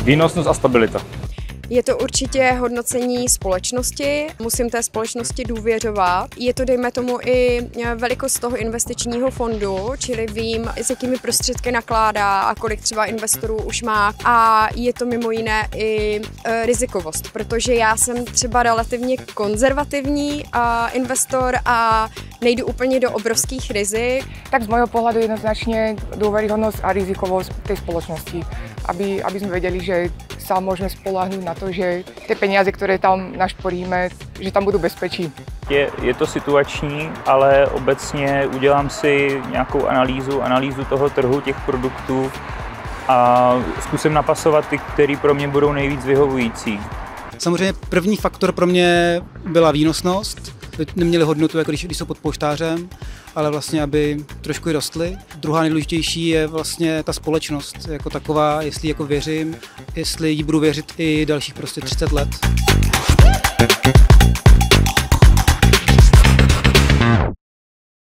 Výnosnost a stabilita. Je to určitě hodnocení společnosti, musím té společnosti důvěřovat. Je to, dejme tomu, i velikost toho investičního fondu, čili vím, s jakými prostředky nakládá a kolik třeba investorů už má. A je to mimo jiné i rizikovost, protože já jsem třeba relativně konzervativní investor a nejdu úplně do obrovských rizik. Tak z môjho pohľadu jednoznačne dôveryhodnosť a rizikovosť tej spoločnosti, aby sme vedeli, že sa môžeme spoľahnúť na to, že tie peniaze, ktoré tam našporíme, že tam budú bezpečí. Je to situační, ale obecně udělám si nějakou analýzu toho trhu, těch produktů a zkusím napasovat ty, které pro mě budou nejvíc vyhovující. Samozřejmě první faktor pro mě byla výnosnost. Neměli hodnotu, jako když jsou pod polštářem, ale vlastně, aby trošku i rostly. Druhá nejdůležitější je vlastně ta společnost jako taková, jestli jako věřím, jestli jí budu věřit i dalších prostě 30 let.